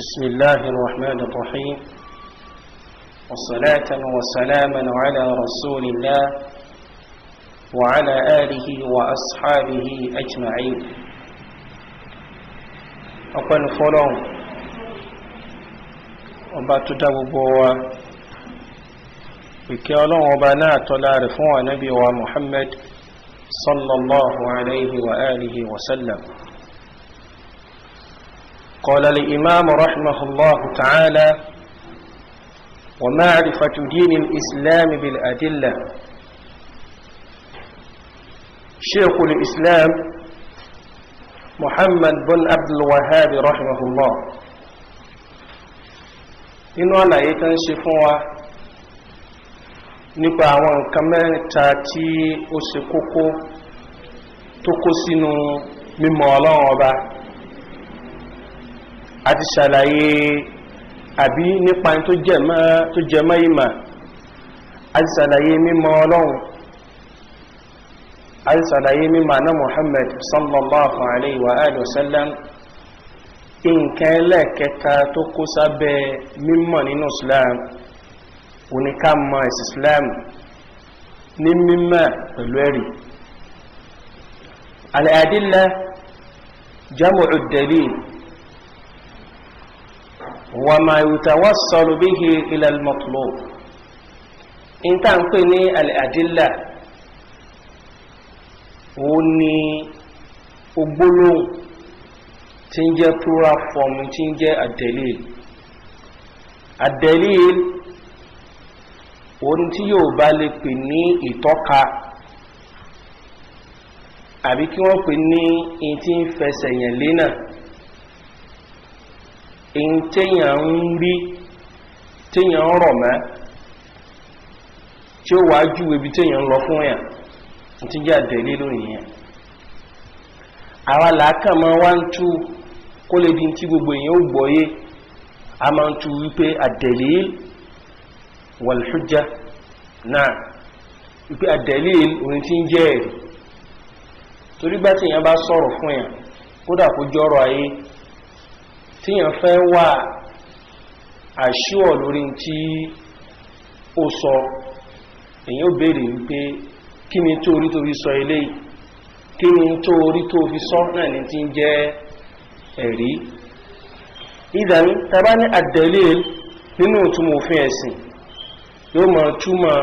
بسم الله الرحمن الرحيم والصلاة وسلاما على رسول الله وعلى آله وأصحابه أجمعين. أقول فلان وباتو دابوا وكيالون وبنات لا رفوع نبي ومحمد صلى الله عليه وآله وسلم. قال الإمام رحمه الله تعالى: ومعرفة دين الإسلام بالأدلة. شيخ الإسلام محمد بن عبد الوهاب رحمه الله inú àlàyé tán ṣe fún wa nípa àwọn nǹkan mẹ́ta tí ó ṣe kókó tó kó sínú mímọ̀ Ọlọ́run Ọba àti ṣàlàyé àbí nípa tó jẹ mọ́ ìmọ̀ àti ṣàlàyé mímọ̀ Ọlọ́run àti ṣàlàyé mímọ̀ náà Muhammad sallallahu alayhi wa alihi wa sallam. Nǹkan ẹlẹ́ẹ̀kẹta tó kó sábẹ́ mímọ̀ nínú Islam oníkàmọ̀ Islam ní mímọ̀ pẹ̀lú ẹ̀rí. Al-adilla jam'u ad-dalil wa ma yutawassalu bihi ila al-matlub. Nta ń pè ní al-adilla ó ní ògbólóhùn tí ń jẹ́ plural form tí ń jẹ́ ad-dalil. Ad-dalil òun tí yóò bá lè pè ní ìtọ́ka àbí kí wọ́n pè ní in tí ń fẹsẹ̀ yẹn lénà, in téèyàn ń rí téèyàn ń rọ̀ mọ́ tí ó wá júwe ibi téèyàn ń lọ fún yàn tí jẹ́ ad-dalil lónìí yẹn. àwa làákàn máa wá ń tú kó lè di tí gbogbo èèyàn ó gbọ́yé, a máa ń tú wípé ad-dalil wal hujja náà, wípé ad-dalil òun tí ń jẹ́ ẹ̀rí. torí bá tí èèyàn bá sọ̀rọ̀ fún yàn kódà kó jọ́rọ̀ ayé tí èèyàn fẹ́ wà àṣíọ̀ lórí tí ó sọ, èèyàn ó béèrè wípé kí ni tó orí tó fi sọ eléyìí, kí ni tó orí tó fi sọ náà ní tí ń jẹ́ ẹ̀rí. ìdán tàbá ní ad-dalil nínú ìtumọ̀ òfin ẹ̀sìn yóò máa túmọ̀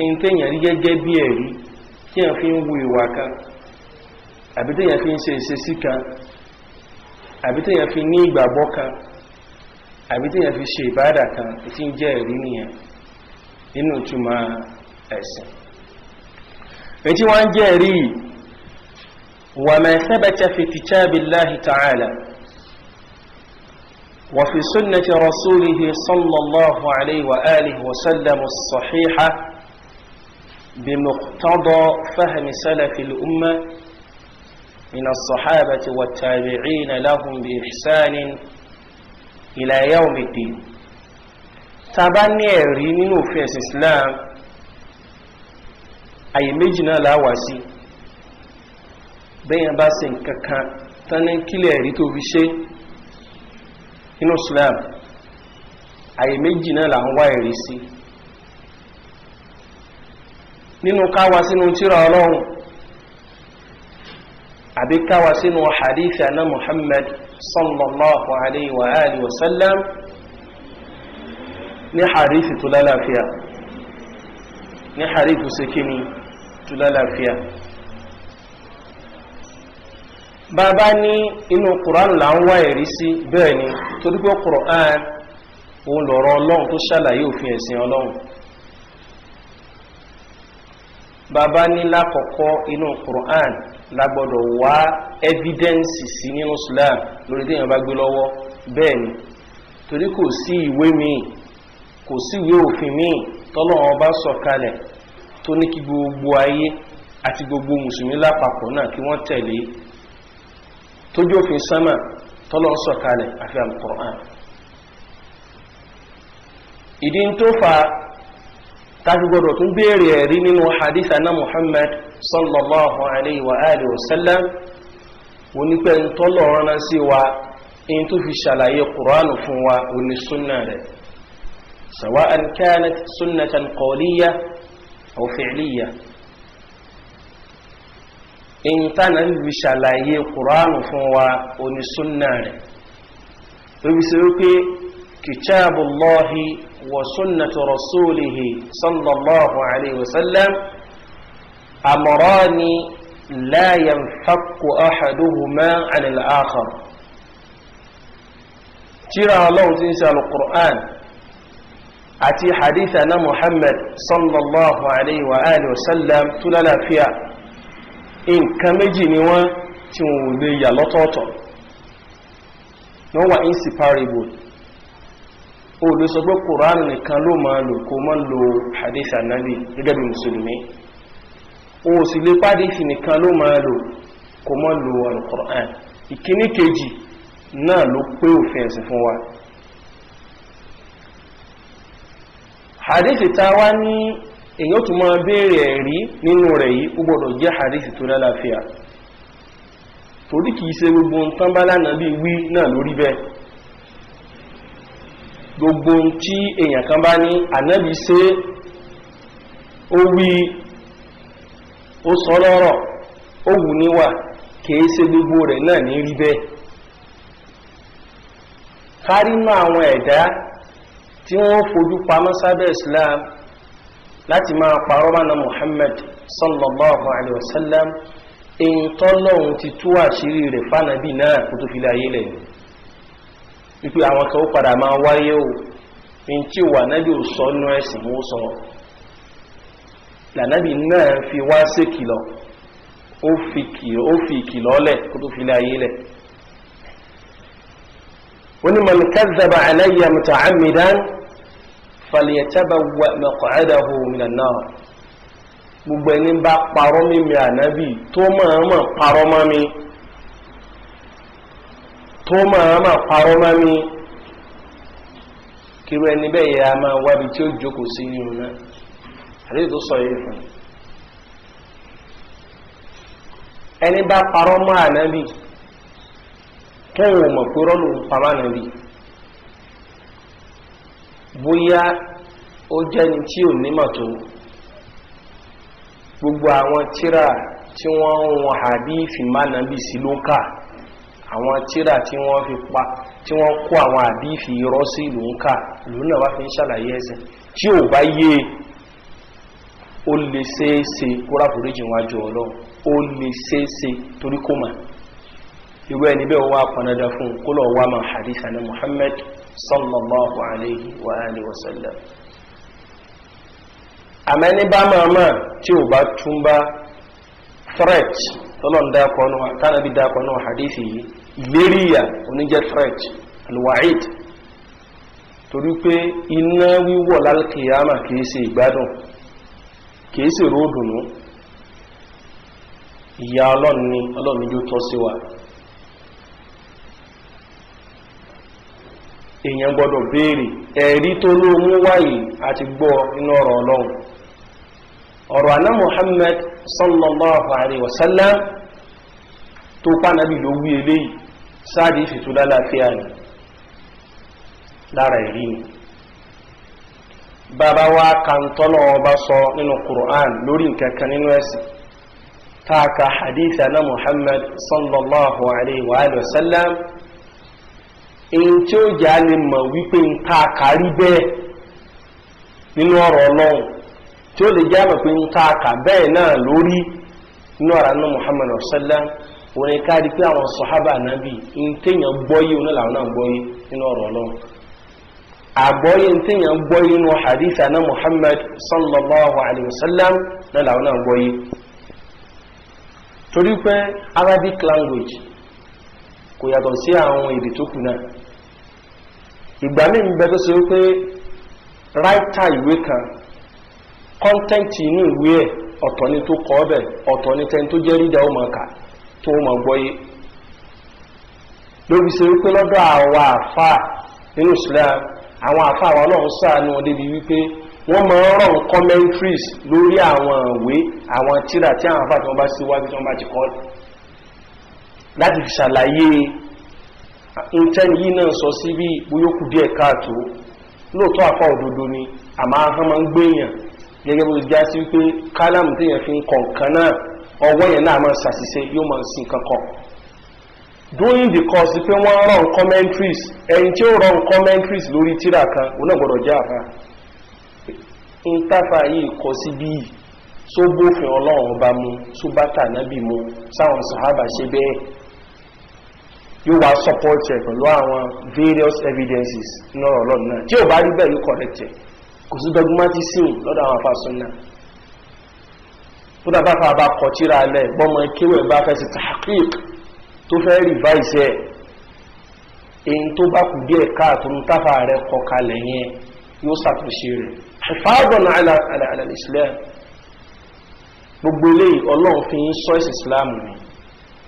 ẹni tẹ́yàn rí gẹ́gẹ́ bí ẹ̀rí tí èèyàn fi ń wu ìwà kan, àbí tẹ́yàn fi ń ṣe ìṣesí kan, àbí tẹ́yàn fi ní ìgbàgbọ́ kan, àbí tẹ́yàn fi ṣe ìbádà kan tí ń jẹ́ ẹ̀rí nìyẹn nínú ìtumọ̀ ẹ̀sìn. èyí tí wọ́n ń jẹ́ ẹ̀rí وما ثبت في كتاب الله تعالى وفي سنة رسوله صلى الله عليه وآله وسلم الصحيحة بمقتضى فهم سلف الأمة من الصحابة والتابعين لهم بإحسان إلى يوم الدين. تابعني رينين في الإسلام أي مجنى لا واسي bẹ́yàn bá ṣe nǹkankan tán ní kílẹ̀ rí tó fi ṣe inú Islam, àyè méjì náà là ń wá ẹ̀rí sí. nínú káwa sínú tírà Ọlọ́run àbí káwa sínú hadith àná Muhammad sallallahu alayhi wa alihi wa sallam ní hadith tó lálàáfíà, ní hadith tó ṣe kíni tó lálàáfíà. bàbá ní inú Qur'an là ń wá ẹ̀rí sí, bẹ́ẹ̀ ni, torí pé Qur'an òun lọ̀rọ̀ Ọlọ́run tó ṣàlàyé òfin ẹ̀sìn Ọlọ́run. bàbá ní lákọ̀ọ́kọ́ inú Qur'an la gbọ́dọ̀ wá evidence sí nínú Islam lórí tí èèyàn bá gbé lọ́wọ́, bẹ́ẹ̀ ni, torí kò sí ìwé míì, kò sí ìwé òfin míì tọ́lọ́run bá sọ̀kalẹ̀ tó ní kí gbogbo ayé àti gbogbo mùsùlùmí lápapọ̀ náà kí wọ́n tẹ̀lé tójú òfin sánmà tọ́lọ́ ń sọ̀kalẹ̀ àfi al-Qur'an. ìdí tó fa tàbí gbọdọ̀ tún béèrè ẹ̀rí nínú hadith anna Muhammad sallallahu alayhi wa alihi wa sallam wọ́n ní pé ń tọ́lọ̀ rán sí wa in tó fi ṣàlàyé Qur'anu fún wa oní súnnà rẹ̀ sawa'an kanat sunnatan qawliya aw fi'liya in tánà fi ṣàlàyé Qur'anu fún wa oní súnnà rẹ̀ tó fi ṣe wípé kitabullahi wa sunnatu rasulihi sallallahu alaihi wasallam amrani la yanfakku ahaduhuma 'an al-akhar tírà Ọlọ́hun tí ń ṣe al-Qur'an àti haditha na Muhammad sallallahu alaihi wa alihi wasallam tó lálàáfíà nǹkan méjì ni wọ́n tí wọ́n lè yà lọ́tọ̀ọ̀tọ̀ wọ́n wà inseparable o lè sọ pé Qur'an nìkan ló máa lò kó máa lo hadith Ànábì gẹ́gẹ́ bí mùsùlùmí o sì lè pàdífì nìkan ló máa lò kó máa lo al-Qur'an ìkíní kejì náà ló pé òfin ẹ̀sìn fún wa hadith ta wá ní èyàn tó máa béèrè ẹ̀rí nínú rẹ̀ yìí ó gbọ́dọ̀ jẹ́ hadith tó lálàáfíà torí kìí ṣe gbogbo nǹkan bá lánàá bí wí náà lórí bẹ́ẹ̀ gbogbo tí èyàn kan bá ní ànábì ṣe ó wí ó sọ lọ́rọ̀ ó wù níwà kìí ṣe gbogbo rẹ̀ náà ní rí bẹ́ẹ̀ kárí náà àwọn ẹ̀dá tí wọ́n fojú pamọ́ sábẹ́ Islam láti máa parọ́ mọ́ Muhammad sallallahu alaihi wasallam èyí tọ́lọ́hun ti tú àṣírí rẹ̀ fánàbí náà kó tó fi láyé lẹ́yìn wípé àwọn kan ó padà máa wáyé o in tí wà nábì ò sọ nú ẹ̀sìn ó sọ lànábì náà fi wá sí kìlọ̀ ó fi ìkìlọ̀ lẹ̀ kó tó fi láyé lẹ̀ wọ́n ni man kadhaba alayya muta'ammidan falyatabawwa maq'adahu minan nar gbogbo ẹni bá parọ́ mímí ànábì tó máa parọ́ mọ́ mi kíru ẹni bẹ́ẹ̀ yẹ a máa wábi tí ó jókòó sí nínú náà àrí tó sọ yìí fún ẹni bá parọ́ mọ́ ànábì tóun mọ̀ pé rọ́lù pàmò ànábì bóyá ó jẹ́ni tí ò nímọ̀ tó gbogbo àwọn tírà tí wọ́n ń wọn hadithi mánàbì sí ló ń kà àwọn tírà tí wọ́n fi pa tí wọ́n kó àwọn hadithi irọ́ sí ló ń kà ló náà wá fi ń ṣàlàyé ẹ̀sìn tí ò bá yé ó lè ṣeéṣe kó ráforíjì wájú Ọlọ́run ó lè ṣeéṣe torí kó mà irú ẹni bẹ́ẹ̀ wá pọnadà fún kó lọ wá máa hadith ní Muhammad sallallahu alaihi wa alihi wasallam àmẹ́ni bá máa tí ò bá tún bá threat tọ́lọ̀ ń dákọ̀ọ́nù tánàbí dákọ̀ọ́nù hadithi yìí ìléríyà oníjẹ́ threat alwa'id torí pé iná wíwọ̀ lálkìyàmà kìí ṣe ìgbádùn kìí ṣe ródùnú ìyà ọlọ́ni yóò tọ́ sí wa èèyàn gbọ́dọ̀ béèrè ẹ̀rí tó ló mú wáyé àti gbọ́ inú ọ̀rọ̀ Ọlọ́run ọ̀rọ̀ àná Muhammad sallallahu alaihi wasallam tó pánàbí ló wí eléyìí sáàdì ìfìtò lálàáfíà ni lára ẹ̀rí ni bàbá wa kàntọ́nà ọba sọ nínú Qur'an lórí nǹkankan nínú ẹ̀sìn táàkà hadith àná Muhammad sallallahu alaihi wasallam in tí ó jà lè mọ̀ wípé ń ta àkàrí bẹ́ẹ̀ nínú ọ̀rọ̀ Ọlọ́run tí ó lè já mọ̀ pé ń ta àkà bẹ́ẹ̀ náà lórí nínú ọ̀rọ̀ náà Muhammadu sallam wọ́n ká di pé àwọn sọ̀hábà nábì ń tèèyàn gbọ́yé oní làwọn náà gbọ́yé nínú ọ̀rọ̀ Ọlọ́run àgbọ́yé ń tèèyàn gbọ́yé nínú hadith náà Muhammad sallallahu alaihi wasallam náà làwọn náà gbọ́yé torí pé Arabic language kò yàtọ̀ sí àwọn èdè tó kù náà ìgbà míì ń bẹ tó ṣe wípé ráìtà ìwé kan kọ́ńtẹ́ǹtì inú ìwé ẹ̀ ọ̀tọ̀ ni tó kọ́ ọbẹ̀ ọ̀tọ̀ ni tẹni tó jẹ́ rídà ó máa kà tó máa gbọ́yé lóbi ṣe wípé lọ́dọ̀ àwọn àfáà nínú Islam àwọn àfáà àwọn náà ṣàánú wọn débi wípé wọ́n máa ń rán commentaries lórí àwọn ìwé àwọn tírà tí àwọn àfáà tí wọ́n bá síwájú tí wọ́n bá ti kọ́ láti fi ṣàlàyé ntẹ́ni yìí náà sọ sí bí bóyókù díẹ̀ káàtó lóòótọ́ àfá òdodo ni àmọ́ ahọ́n máa ń gbéyàn gẹ́gẹ́ bó já sí wípé kálámù téèyàn fi ń kọ̀ nǹkan náà ọwọ́ yẹn náà máa ṣàṣìṣe yóò máa sin kankan during the course pé wọ́n rán commentaries ẹni tí ó rán commentaries lórí tírà kan òun náà gbọ́dọ̀ jẹ́ àfá ń táfà yìí kọ sí bí só bófin ọlọ́run ọba mu só bátà nábì mu sáwọn sàhábà ṣe bẹ́ẹ̀ yóò wá support ẹ̀ pẹ̀lú àwọn various evidences ní ọ̀rọ̀ ọlọ́run náà tí ò bá rí bẹ́ẹ̀ yóò correct ẹ̀ kò sí dogmatism lọ́dọ̀ àwọn afásún náà tó dábàá fà bá kọ tíra alẹ́ gbọ́mọ kéwẹ̀ bá fẹ́ sí tahqiq tó fẹ́ revise ẹ̀ èyí tó bá kù díẹ̀ káàtó ń táfà rẹ̀ kọ kalẹ̀ yẹn yóò ṣàtúnṣe rẹ̀ hifadan ala al-islam gbogbo eléyìí ọlọ́run fi ń sọ ẹ̀sìn islam ni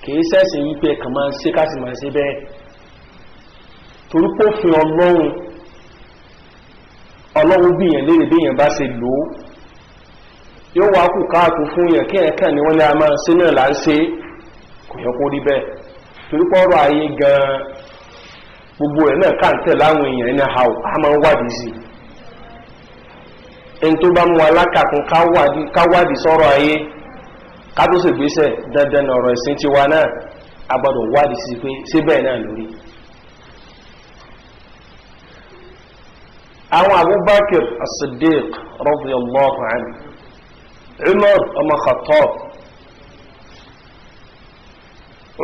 kìí sẹ́sìn wípé ẹ̀kàn máa ṣe káàsì máa ṣe bẹ́ẹ̀ torí pé òfin ọlọ́run bíyàn léèrè bíyàn bá ṣe lò ó yóò wá kù káàtó fún yàn kí ẹ̀kàn ni wọ́n lè a máa ṣe náà là ń ṣe kò yẹ kó rí bẹ́ẹ̀ torí pé ọ̀rọ̀ ayé gan-an gbogbo ẹ̀ náà káàntẹ̀ láwọn èèyàn ẹni a máa ń wádìí sí ẹni tó bá mú alákàkún káwádìí sọ̀rọ̀ ayé kátó sì gbéṣẹ̀ dandan ọ̀rọ̀ ẹ̀sìn ti wa náà a gbọ́dọ̀ wádìí sí pé síbẹ̀ náà lórí àwọn Abubakar as-Siddiq radiyallahu anhu Umar ọmọ Khattab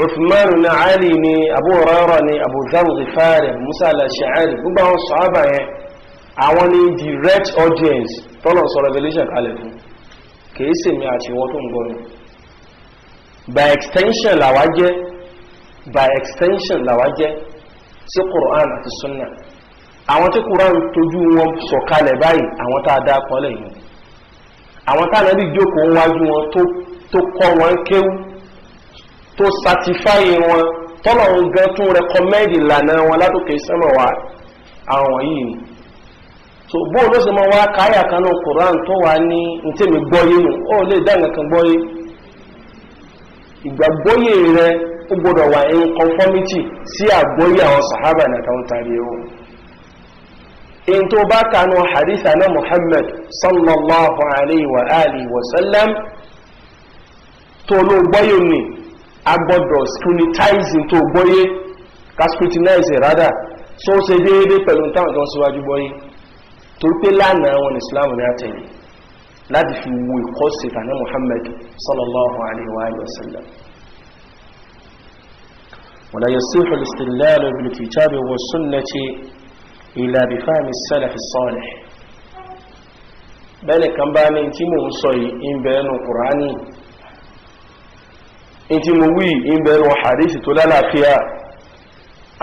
Uthman ní Ali ní Abu Hurairah ní Abu Dharr Ghifari Musa al-Ash'ari gbogbo àwọn sàhábà yẹn àwọn ní direct audience tọ́lọ̀ sọ revelation kalẹ̀ fún kìí sì mi àti ìwọ́n tó ń gbọ́ by extension làwá jẹ́ sí Qur'an àti Sunna àwọn tí Qur'an tójú wọn sọ̀kalẹ̀ báyìí àwọn tá a dá pọ́lẹ̀ yìí àwọn tá a náà bí jókòó wájú wọn tó kọ́ wọn kéwú tó certify wọn tọ́lọ̀ ń gan tún recommend ìlànà wọn látòkè sẹ́mọ̀ wa àwọn yìí ni so bó ló ṣe mọ́ wá káyà kanú Qur'an tó wà ní ntẹ́mi gbọ́yé nù ó lè dá nǹkan gbọ́yé ìgbàgbọ́yé rẹ ó gbọ́dọ̀ wà in conformity sí àgbọ́yé àwọn sàhábà nàtàwọn tàbí ẹ̀wọ̀n in tó bá kanú haditha na Muhammad sallallahu alaihi wa alihi wa sallam tó ló gbọ́yé ni a gbọ́dọ̀ scrutinize tó gbọ́yé ká scrutinize rádà so ṣe déédé pẹ̀lú táwọn tó ń síwájú gbọ́yé torí pé lánàá wọn Islam ní àtẹ̀lé láti fi wo ìkọ́sí tàní Muhammad sallallahu alaihi wa sallam wala yasihu al-istidlal bil-kitab wa sunnati illa bi fahmi as-salaf as-salih bẹ́ẹ̀ kan bá ní tí mo ń sọ yìí ń bẹ̀rẹ̀ nù Kùránì in tí mo wí ń bẹ̀rẹ̀ nù hadithi tó lálàáfíà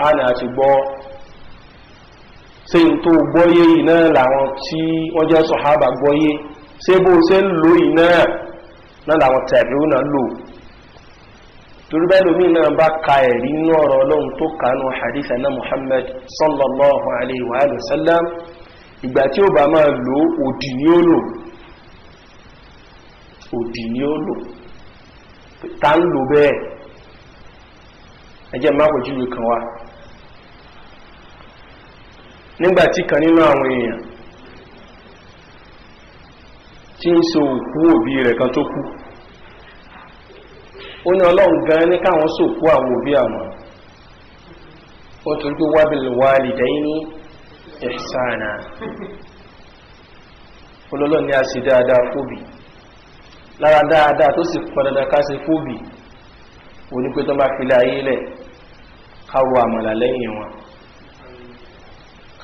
á ní àti gbọ́ ṣe tó gbọ́yé iná làwọn tí wọ́n jẹ́ sọ̀hábà gbọ́yé ṣe bó ṣe ń lò iná náà làwọn tàbí náà lò torí bẹ́ẹ̀ lómi náà bá ka ẹ̀rí ní ọ̀rọ̀ Ọlọ́run tó kánú hadith na Muhammad sallallahu alaihi wa sallam ìgbà tí ó bá máa lò òdì ní ó lò ta ń lò bẹ́ẹ̀ ẹjẹ́ má kò jíwe kan wá nígbàtí kan nínú àwọn èèyàn tí ń so òkú òbí rẹ̀ kan tó kú ó ní Ọlọ́run gan ní káwọn sòkú àwọn òbí àwọn ó torí pé wabil walidayni ihsana olólọ́ ní a ṣe dáadáa fóbì lára dáadáa tó sì pọ̀ dáadáa ká ṣe fóbì ó ní pé tó bá filẹ̀ ayé lẹ̀ káwọ àmàlà lẹ́yìn wọn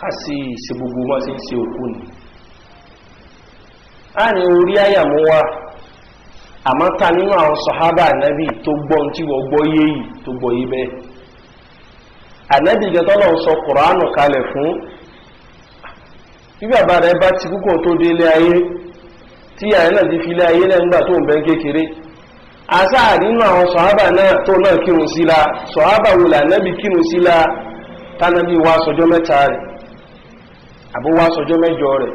ká sì ṣe gbogbo wọn sí ń ṣe òkú ni a ní orí àyàmú wa àmọ́ ta nínú àwọn sàhábà ànábì tó gbọ́n tí wọ́n gbọ́ yé yìí tó gbọ́ yé bẹ́ẹ̀ ànábì gẹ́tọ́ lọ́n sọ Kùránù kalẹ̀ fún bí bàbá rẹ̀ bá ti kúkọ̀ tó dé ilé ayé tí ààrẹ náà ti fi ilé ayé lẹ́gbà tó ń bẹ kékeré àsáà nínú àwọn sàhábà náà tó náà kírun síla sàhábà wò lànábì kírun síla tánábì wá sọjọ́ mẹ́ta rẹ̀ àbó wá sọjọ́ mẹ́jọ rẹ̀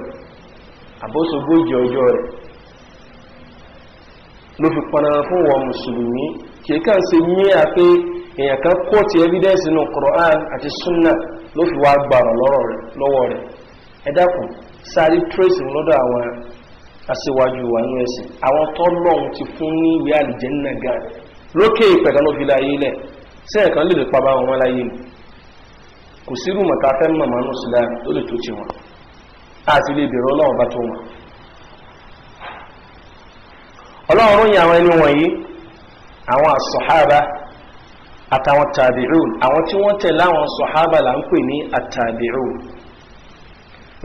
àbó sọgójì ọjọ́ rẹ̀ ló fi pọnà fún wọn mùsùlùmí kìí kàn ṣe ní àpé èèyàn kan quote evidence nínú Quran àti Sunna ló fi wá gbàrọ̀ lọ́wọ́ rẹ̀ ẹ dákun sáré trace lọ́dọ̀ àwọn aṣíwájú wa nínú ẹ̀sìn àwọn tọ́lọ́hun ti fún ní ìwé àlìjẹ́nnà gan lókè ìpẹ̀kan ló fi láyé lẹ̀ sẹ́yìn kan lè lè pa bá wọn láyé ni kò sí rúmọ̀ ta fẹ́ mọ̀ mọ́nú sílá tó lè tó ti wọn àti lè bèèrè ọlọ́run bá tó wọn ọlọ́run yìí àwọn ẹni wọ̀nyí àwọn as-sahaba àtàwọn tabi'un àwọn tí wọ́n tẹ̀lé àwọn sahaba là ń pè ní at-tabi'un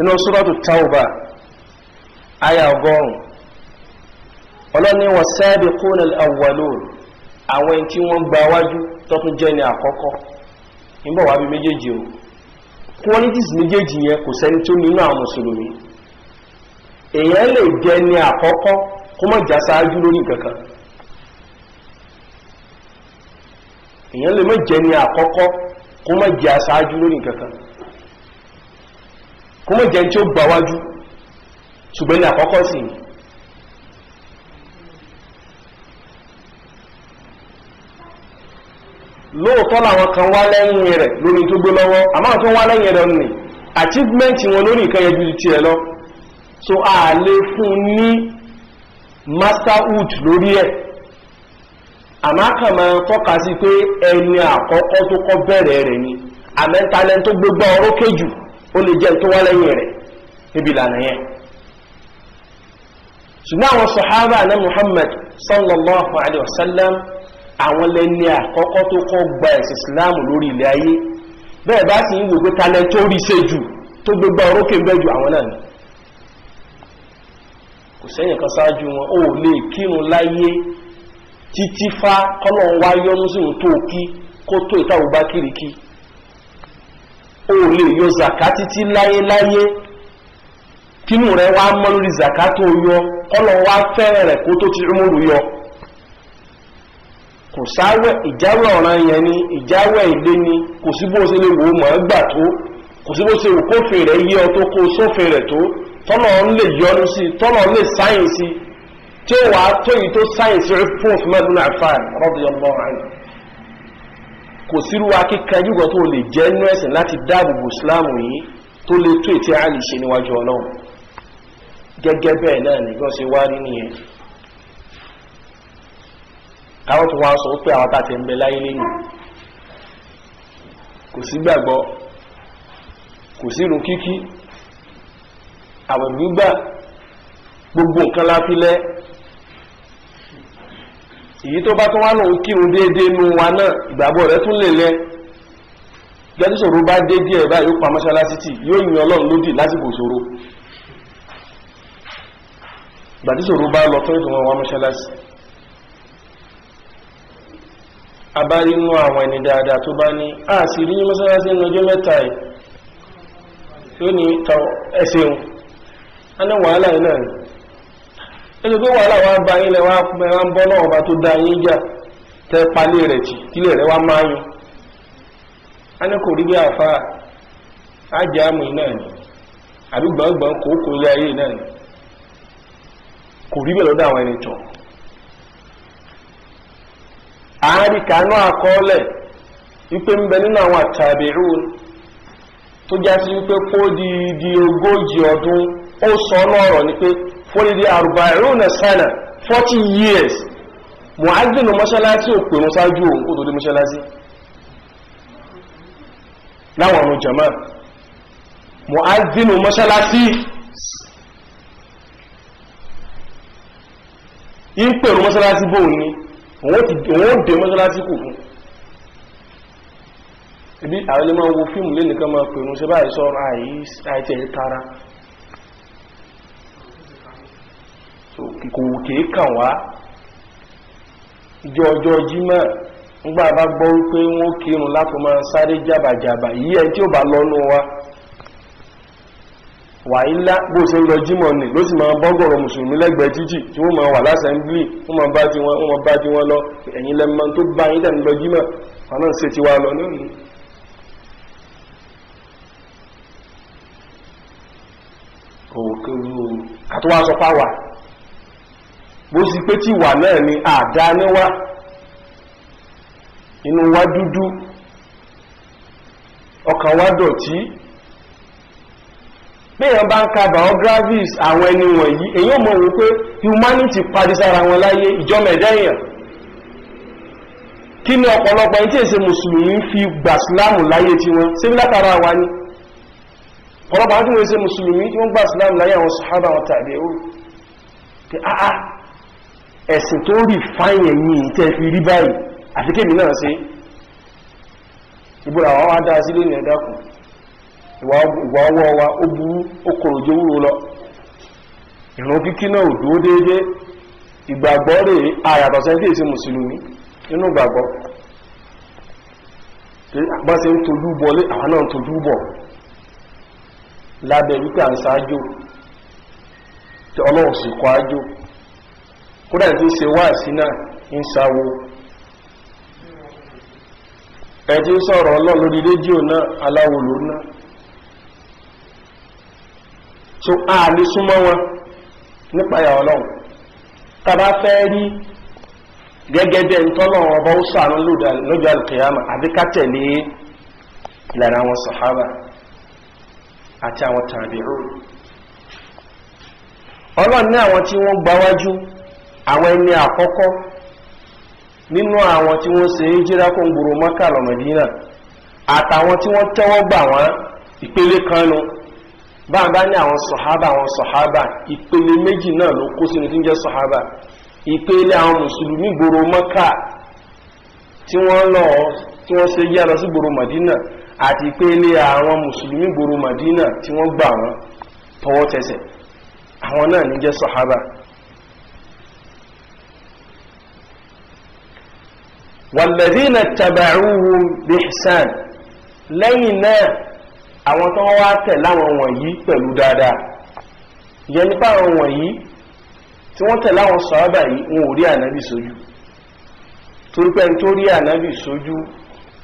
inú suratu Tawbah aya 100 ọlọ́ni was-sabiquna al-awwalun àwọn tí wọ́n gba wájú tó tún jẹ́ ní àkọ́kọ́ níbọ̀ wá bí méjèèjì o qualities méjèèjì yẹn kò sẹ́ni tó nínú àwọn mùsùlùmí èèyàn lè jẹ́ ní àkọ́kọ́ kó má já sáájú lórí kankan èèyàn lè má jẹ́ ní àkọ́kọ́ kó má já sáájú lórí kankan kó má jẹ́ tí ó gba wájú ṣùgbọ́n ní àkọ́kọ́ sí ni lóòótọ́ làwọn kan wá lẹ́yìn rẹ̀ lórí tó gbé lọ́wọ́ àmọ́ tó wá lẹ́yìn rẹ̀ ní achievement wọn lórí nǹkan yẹn ju ti ẹ̀ lọ so a lè fún ní masterhood lórí ẹ̀ àmọ́ kàn máa tọ́ka sí pé ẹni àkọ́kọ́ tó kọ́ bẹ̀rẹ̀ rẹ̀ ni àmẹ́talẹ́ tó gbégbá orókè jù ó lè jẹ́ tó wá lẹ́yìn rẹ̀ níbi ìlànà yẹn ṣùgbọ́n àwọn sàhábà ní Muhammad sallallahu alaihi wasallam àwọn lẹ́ni àkọ́kọ́ tó kọ́ gba ẹ̀sìn Islam lórí ilẹ̀ ayé bẹ́ẹ̀ bá sì ń wò pé talẹ́ tó rí ṣe jù tó gbégbá orókè ń bẹ́ jù àwọn náà ni kò sẹ́yìn kan sáájú wọn ó lè kírun láyé títí fá kọ́lọ̀ wá yọ́nú sí tó kí kó tó ìtàwó bá kìrìkí ó lè yọ zaka títí láyé kínú rẹ̀ wá mọ́ lórí zaka tó yọ kọ́lọ̀ wá fẹ́rẹ̀ rẹ̀ kó tó ti rúmúrú yọ kò sáwẹ̀ ìjáwẹ̀ ọ̀ràn yẹn ni ìjáwẹ̀ ilé ni kò sí bó ṣe lè wò mọ̀ ẹ́gbà tó kò sí bó ṣe wò kófin rẹ̀ yí ọ tó kó sófin rẹ̀ tó tọ́lọ̀ ń lè yọnu sí tọ́lọ̀ lè sáyìn sí tí ó wàá tó yìí tó sáyìn sí fún Uthman ibn Affan radiyallahu anhu kò sírú akíkanjú kan tó lè jẹ́ inú ẹ̀sìn láti dáàbòbò Islam yìí tó lè tó ètí àlì ṣe níwájú Ọlọ́run gẹ́gẹ́ bẹ́ẹ̀ náà nìkan ṣe wá rí nìyẹn káwọn tó wá sọ pé àwọn tàti ń bẹ láyé lẹ́yìn kò sí gbàgbọ́ kò sí irun kíkí àwọn gbígbà gbogbo nǹkan láfilẹ́ èyí tó bá tó wá náà kírun déédéé nú wa náà ìgbàgbọ́ rẹ̀ tún lè lẹ́ gẹ́gẹ́ ṣòro bá dé díẹ̀ báyìí ó pa mọ́ṣáláṣí tì yóò yin Ọlọ́run lódì lásìkò ṣòro gbàdí ṣòro bá lọ tó ìdùn wọn wá mọ́ṣáláṣí abárí inú àwọn ẹni dáadáa tó bá ní sì rí ní mọ́ṣáláṣí ní ọjọ́ mẹ́ta ẹ̀ tó ní ẹ̀ṣẹ̀un a ní wàhálà iná ni ẹni pé wàhálà wá bá ilẹ̀ wá ń bọ́ náà ọba tó dá yín jà tẹ́ palé rẹ̀ tì kílẹ̀ rẹ̀ wá máa yún a ní kò rí bí àfáà ájá àmì náà ni àbí gbọ̀ngbọ̀n kòókò ilé ayé náà ni kò rí bẹ̀ lọ́dọ̀ àwọn ẹni tọ̀ àáríkàánú àkọọ́lẹ̀ wípé ń bẹ nínú àwọn àtàbí'un tó já sí wípé kó di 40 ọdún ó sọ lọ́rọ̀ ní pé fórídí 40 sana 40 years mu'adhdhin mọ́ṣálásí ò pèrún sáájú òun kó tó dé mọ́ṣálásí láwọn ọ̀run jama mu'adhdhin mọ́ṣálásí ń pèrún mọ́ṣálásí bóun ni òun dé mọ́ṣálásí kò fún ibi àwọn ilé máa wo fíìmù lé nìkan máa pèrún ṣe báyìí sọ́rọ̀ àìtẹ̀ tara so kò kìí kàn wá ìjọ ọjọ́ jímọ̀ ńgbà bá gbọ́ wípé wọ́n kírun láti máa sáré jàbàjàbà yí ẹ tí ó bá lọ́nú wa wàílá bó ṣe ń lọ jímọ̀ ní ló sì máa bọ́gọ̀rọ̀ mùsùlùmí lẹ́gbẹ̀ẹ́ títì tí wọ́n máa wà lásẹ̀mblì wọ́n máa bá tí wọ́n lọ ẹ̀yìn lẹ́mọ́ tó bá yín tẹ̀ ń lọ jímọ̀ wọn náà ṣe ti wá lọ nínú òkèrú àtúwà sọ fáwà bó sì pé tí wà náà ni àdá níwá inú wa dúdú ọkàn wa dọ̀tí bí èèyàn bá ń ka biographies àwọn ẹni wọ̀nyí èèyàn mọ̀ wípé humanity padì sára wọn láyé ìjọmẹ̀dá èèyàn kí ni ọ̀pọ̀lọpọ̀ ẹni tí èsè mùsùlùmí fi gbà sílámù láyé tí wọ́n sí látara wa ní ọ̀pọ̀lọpọ̀ àwọn tí wọ́n èsè mùsùlùmí tí wọ́n gbà sílámù láyé àwọn sàhábà wọn tàbí ó pé ẹ̀sìn tó rí fáyẹ̀ yìí tẹ́ fi rí báyìí àti kéèmì náà sí ìbúra àwọn wá dáa sí lónìí ẹ̀dákùn ìwà ọwọ́ wa ó burú ó kòrò jẹ́ wúro lọ ìrun kíkí náà ò dúró déédé ìgbàgbọ́ rẹ̀ àyàtọ̀ sẹ́ńtì èsì mùsùlùmí nínú ìgbàgbọ́ bá ṣe ń tojú bọlé àwọn náà ń tojú bọ̀ lábẹ́ wípé à ń ṣáájò tí ọlọ́run sì kọ́ ájò kódà tí ń ṣe wá sí náà ń sáwó ẹ̀ tí ń sọ̀rọ̀ ọlọ́run lórí rédíò náà aláwo ló náà so a lè súnmọ́ wọn nípa ìyà ọlọ́run tàbá fẹ́ rí gẹ́gẹ́ bẹ́ ń tọ́lọ̀ ọba ó sàánú lójú alìkìyàmà àbí ká tẹ̀lé ìlànà àwọn sàhábà àti àwọn tàbí'ù ọlọ́run ní àwọn tí wọ́n gbáwájú àwọn ẹni àkọ́kọ́ nínú àwọn tí wọ́n ṣe híjírà kó ń gbòrò Mákà lọ Mẹdínà àtàwọn tí wọ́n tẹ́wọ́ gbà wọ́n ìpele kan nu bá ní àwọn sọ̀hábà ìpele méjì náà ló kó sínú tí ń jẹ́ sọ̀hábà ìpele àwọn mùsùlùmí gbòrò Mákà tí wọ́n ṣe yá lọ sí gbòrò Mádínà àti ìpele àwọn mùsùlùmí gbòrò Mádínà tí wọ́n gbà wọ́n tọwọ́ tẹsẹ̀ àwọn náà ní jẹ́ sọ̀hábà walladhina taba'uhum bi ihsan lẹ́yìn náà àwọn tó wá tẹ̀ láwọn wọ̀nyí pẹ̀lú dáadáa yẹn nípa àwọn wọ̀nyí tí wọ́n tẹ̀ láwọn sàhábà yìí wọn ò rí ànábì sójú torí pé ẹni tó rí ànábì sójú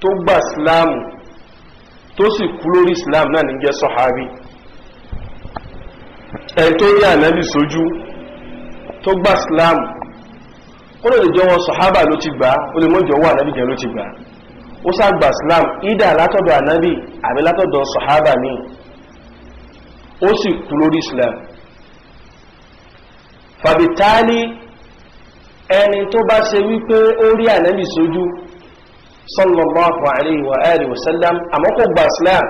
tó gbà síláàmù tó sì kú lórí síláàmù náà ní jẹ́ sàhábì ẹni tó rí ànábì sójú tó gbà síláàmù ó lè jọ wọn sàhábà ló ti gbà ó lè mọ́jọ wọ ànábì jẹ́ ló ti gbà ó sàgbà islam ìdá látọ̀dọ̀ ànábì àbí látọ̀dọ̀ sàhábà ní ó sì kú lórí islam fàbítálí ẹni tó bá ṣe wípé ó rí ànábì sójú sallallahu alayhi wa alihi wa sallam àmọ́ kò gbà islam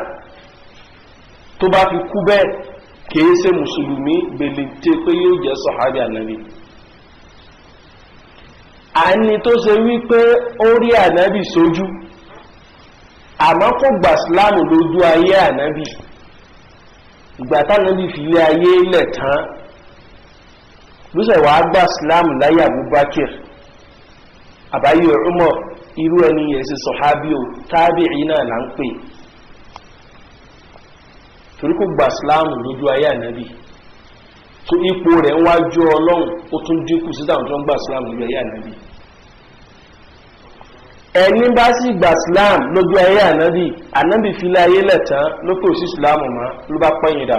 tó bá fi kú bẹ́ẹ̀ kìí ṣe mùsùlùmí gbèlèté pé yóò jẹ́ sàhábì ànábì àní tó ṣe wípé ó rí ànábì sójú àmọ́ kò gbà sílámù lójú ayé ànábì ìgbà tánábì fi ilé ayé lẹ̀ tán ló ṣe wàá gbà sílámù láyé Abubakar àbáyé Umar irú ẹni yẹn ṣe sọ̀hábí o tábìí náà là ń pè torí kò gbà sílámù lójú ayé ànábì tó ipò rẹ̀ ń wájú ọlọ́run ó tún dínkù sí táwọn tó ń gbà sílámù lójú ayé ànábì ẹni bá sì gbà sílámù lójú ayé ànábì fi láyé lẹ̀tán ló pè sí sílámù mọ́ ló bá pẹ́yìn dà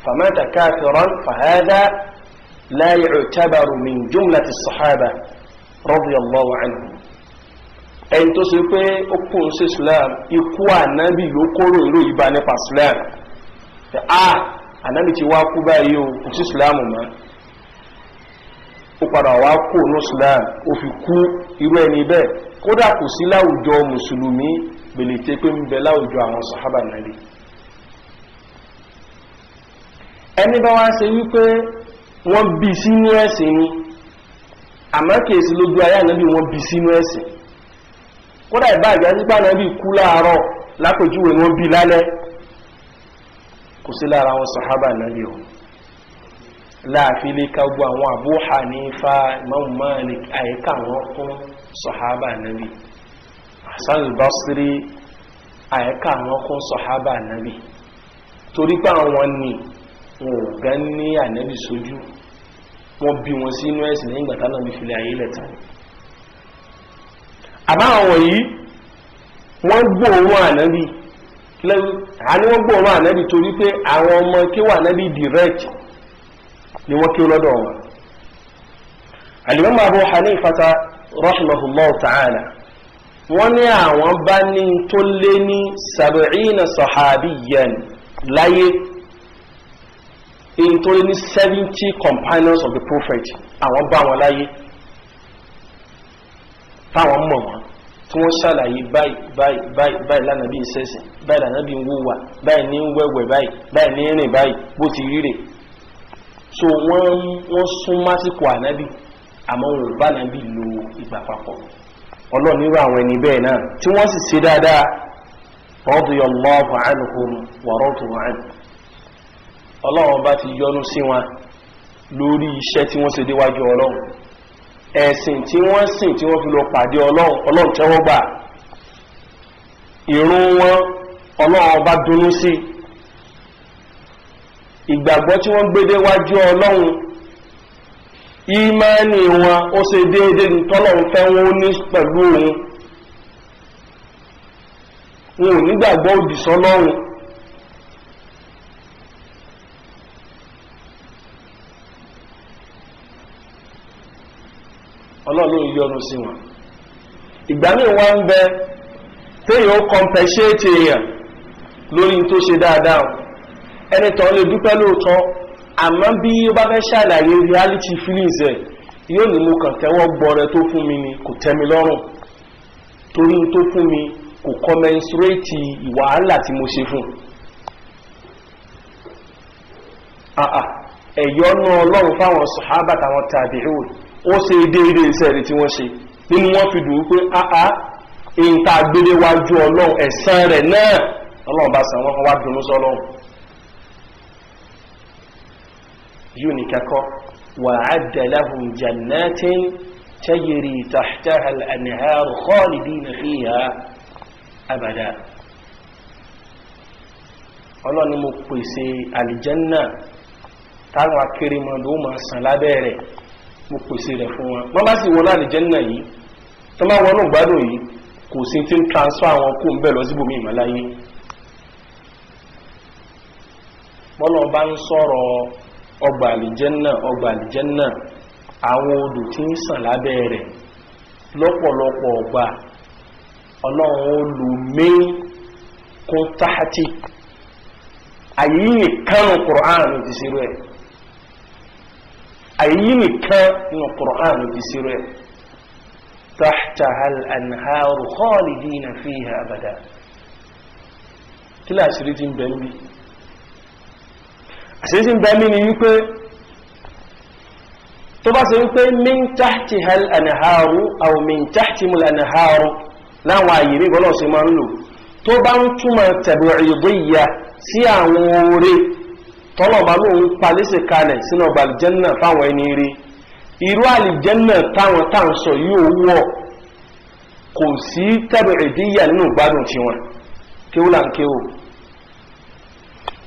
famata kafiran fahada la yu'tabaru min jumlati as-sahaba radiyallahu anhum ẹni tó ṣe pé ó kún sí sílámù ikú ànábì ló kóró ìró ìbá nípa sílámù ànábì ti wá kú báyìí o kò sí sílámù mọ́ ó padà wá kú ní sílámù ó fi kú irú ẹni bẹ́ẹ̀ kódà kò sí láwùjọ mùsùlùmí gbèlèté pé ń bẹ láwùjọ àwọn sàhábà nàbí ẹni bá wá ṣe wípé wọ́n bí sínú ẹ̀sìn ni àmọ́ kèsì lójú ayé ànábì wọ́n bí sínú ẹ̀sìn kódà ìbáàjá sípà ànábì kú láàárọ̀ lápèjúwe wọ́n bí lálẹ́ kò sí lára àwọn sàhábà nàbí o láàfin lè ká gbọ́ àwọn Abu Hanifa Imam Malik àyíká wọn kún sàhábà nàbí Hasan al-Basri àyíká wọn kún sàhábà nàbí torí pé àwọn ni wọn ò gán ní ànábì sójú wọn bí wọn sínú ẹ̀sìn lẹ́yìn gbàtà náà bí filẹ̀ ayé lẹ́tàn àbáwọn wọ̀nyí wọ́n gbóòórùn ànábì àní wọ́n gbóòórùn ànábì torí pé àwọn ọmọ kéwà ànábì direct ni wọ́n kí lọ́dọ̀ wọn Al-Imam Abu Hanifata rahimahullahu ta'ala wọ́n ní àwọn bá ní tó lé ní 70 sahabiyan láyé, in tó lé ní 70 companions of the prophet àwọn bá wọn láyé táwọn mọ̀ wọn tí wọ́n ṣàlàyé báyìí lánàbí ìṣẹ́sìn, báyìí lánàbí ń wúwà, báyìí ní wẹ́wẹ̀, báyìí ní rìn báyìí bó ti rí rẹ̀. So wọ́n sún másìkò ànábì àmọ́ wọn ò bá ànábì lo ìgbà papọ̀. Ọlọ́run nírú àwọn ẹni bẹ́ẹ̀ náà tí wọ́n sì ṣe dáadáa, radiyallahu anhum wa radu anhu. Ọlọ́run bá ti yọ́nú sí wọn lórí iṣẹ́ tí wọ́n ṣe déwájú Ọlọ́run, ẹ̀sìn tí wọ́n sìn tí wọ́n fi lọ pàdé Ọlọ́run tẹ́wọ́ gbà, ìrun wọn Ọlọ́run bá dùnnú sí, ìgbàgbọ́ tí wọ́n gbé déwájú Ọlọ́run, ìmánì wọn ó ṣe déédéé ní tọ́lọ́run fẹ́ wọn ó ní pẹ̀lú òun, wọn ò nígbàgbọ́ òdì sọ́lọ́run. Ọlọ́run yọ́nú sí wọn. Ìgbà míì wọ́n ń bẹ téèyàn ó compensate èèyàn lórí tó ṣe dáadáa, ẹni tán lè dúpẹ́ lóòótọ́, àmọ́ bí ó bá fẹ́ ṣàlàyé reality feelings ẹ̀ yóò ní mo kàn tẹ́wọ́ gbọ́rẹ tó fún mi ni kò tẹ́mi lọ́rùn, torí tó fún mi kò commensurate ìwàhálà tí mo ṣe fún. Ẹ̀yọ́nú Ọlọ́run fáwọn sàhábà táwọn tàbíùn ó ṣe déédé iṣẹ́ rẹ̀ tí wọ́n ṣe nínú wọ́n fi dùn pé èyí tá a gbélé wájú Ọlọ́run ẹ̀san rẹ̀ náà Ọlọ́run bá san wọ́n wá dùnú sọ́lọ́run. yóò ní kẹ́kọ́ wa'adda lahum jannatin tajri tahtaha al-anhar khalidina fiha abada. Ọlọ́run ni mo pèsè àlìjánná táwọn akérèmọdò máa sàn lábẹ́ rẹ̀, mo pèsè rẹ̀ fún wọn. Wọ́n bá sì wọ́n àlìjánná yìí tó máa wọnú gbádùn yìí kò sí tí ń transfer àwọn kó ń bẹ̀ lọ síbòmí ìmọ̀láyé. bọ́lọ̀ bá ń sọ̀rọ̀ ọgbà àlìjánná àwọn odò tí ń sàn lábẹ́ rẹ̀ lọ́pọ̀lọpọ̀ ọgbà Ọlọ́run ó lù mí kún táhátì. àyè yìí nìkan ní Qur'an ti sí rẹ̀, àyè yìí nìkan ní Qur'an ti sí rẹ̀. tahtaha al-anhar khalidina fiha abada. kí lè àṣírí tí ń bẹ níbi? àṣírí tí ń bẹ níbi ni wípé tó bá ṣe wípé min tahtiha al-anhar aw min tahtiha al-anhar láwọn àyè rí gbọ́nà sí máa ń lò tó bá ń túmọ̀ tab'idiyya sí àwọn oore tọ́lọ̀bá ló ń palẹ́sẹ̀ kalẹ̀ sínú ọgbà àlìjẹ́nà fáwọn ẹni rí. irú àlìjẹ́nà táwọn táà ń sọ yóò wọ́ kò sí tab'idiyya nínú gbádùn tí wọn kéwú là ń kéwú.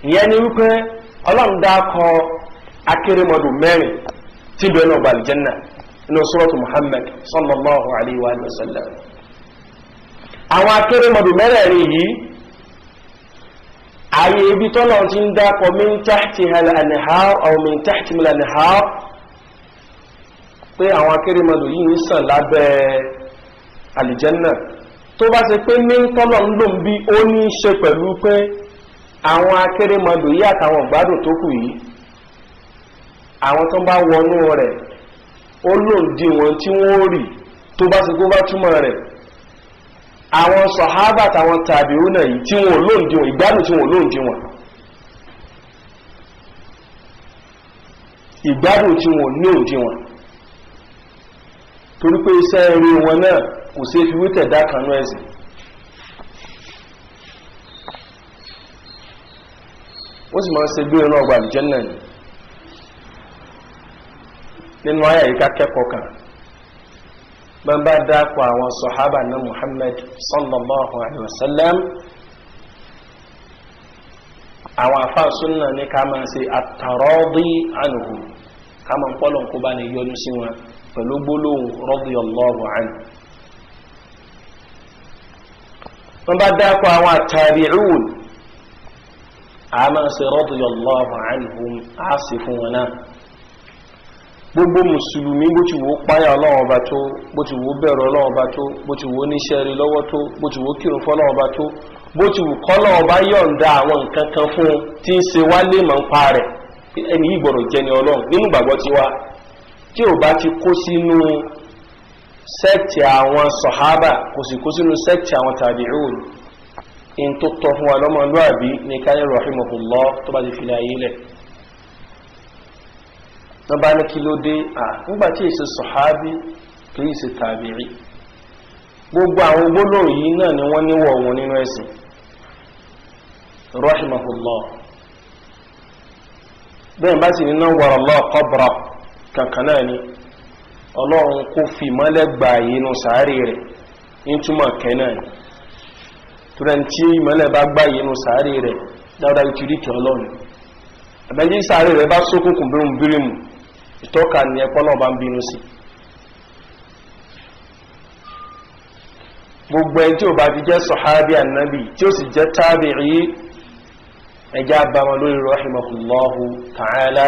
ìyẹn ni wípé Ọlọ́run dákọ akérèmọdò mẹ́rin tí bẹ́ẹ̀ náà ọgbà àlìjẹ́nà nínú suratu Muhammad sallallahu alayhi wa sallam. àwọn akérèmọdò mẹ́rẹ̀ẹ̀rin yìí ààyè ibi tọ́lọ̀ ti ń dákọ̀ min tahtiha al-anhar aw min tahtiha al-anhar pé àwọn akérèmọdò yìí ń sàn lábẹ́ àlìjẹ́nà. tó bá ṣe pé ní tọ́lọ̀ ń lò ń bí ó ní í ṣe pẹ̀lú pé àwọn akérèmọdò yìí àtàwọn ìgbádùn tó kù yìí àwọn tó bá wọnú rẹ̀ ó lòdì wọn tí wọ́n rí tó bá ṣe kó bá túmọ̀ rẹ̀ àwọn sọ̀hábà àtàwọn tàbíùn náà yìí tí wọ́n lòdì wọn ìgbádùn tí wọ́n lòdì wọn ìgbádùn tí wọ́n lòdì wọn torí pé iṣẹ́ eré wọn náà kò sí fi wí tẹ̀dá kanú ẹ̀sìn. wọ́n sì máa ń ṣe gbé iná ọgbà àlìjẹ́nnà ni nínú àyà yìí ká kẹ́kọ̀ọ́ kan bọ́n bá dákọ̀ àwọn sọ̀hábà náà Muhammad sallallahu alaihi wasallam àwọn àfáà súnnà ní ká máa ṣe at-taradi anhu ká máa ń pọ́lọ̀ kó bá ní yọ́nú sí wọn pẹ̀lú gbólóhùn radiyallahu anhu. wọ́n bá dákọ̀ àwọn at-tabi'un a máa ṣe radiyallahu anhum á sì fún wọn náà gbogbo mùsùlùmí bó ti wò páyà Ọlọ́run Ọba tó, bó ti wò bẹ̀rù Ọlọ́run Ọba tó, bó ti wò níṣẹ́ rí lọ́wọ́ tó, bó ti wò kírun fún Ọlọ́run Ọba tó, bó ti wù kọ́lọ́run Ọba yọ̀ǹda àwọn nǹkan kan fún tí ń ṣe wá lè mọ̀ ń pa rẹ̀ ẹni yìí gbọ́dọ̀ jẹ́ ni Ọlọ́run nínú ìgbàgbọ́ tiwa tí ò bá ti kó sínú sẹ́ẹ̀tì àwọn sọ̀hábà kò sì kó sínú sẹ́ẹ̀tì àwọn tàbíùn in tó tọ́ fún wa lọ́mọlúwàbí ní káyẹ̀ rahimahullah tó bá ti fi láyé lẹ̀ wọ́n bá ní kí ló dé nígbà tí èsì sọ̀hábí kì í ṣe tàbíì gbogbo àwọn gbólóhùn yìí náà ni wọ́n níwọ̀ wọn nínú ẹ̀sìn rahimahullah bẹ́ẹ̀ bá sì ní nawwarallahu qabra kankan náà ni Ọlọ́run kó fi mọ́lẹ̀ gbà inú sàárè rẹ̀ ní túmọ̀ kẹ́ náà ni turan tí ìmọ́lẹ̀ bá gbà inú sàárè rẹ̀ dáadáa ti rí kí Ọlọ́run àbẹ́jí sàárè rẹ̀ bá ṣókùnkùn bírímù ìtọ́ka ni ẹ̀pọ́ náà bá ń bínú sí gbogbo ẹni tí ó bá ti jẹ́ sọ̀hábí annabi tí ó sì jẹ́ tábìí ẹjá bá wọn lórí rahimahullahu ta'ala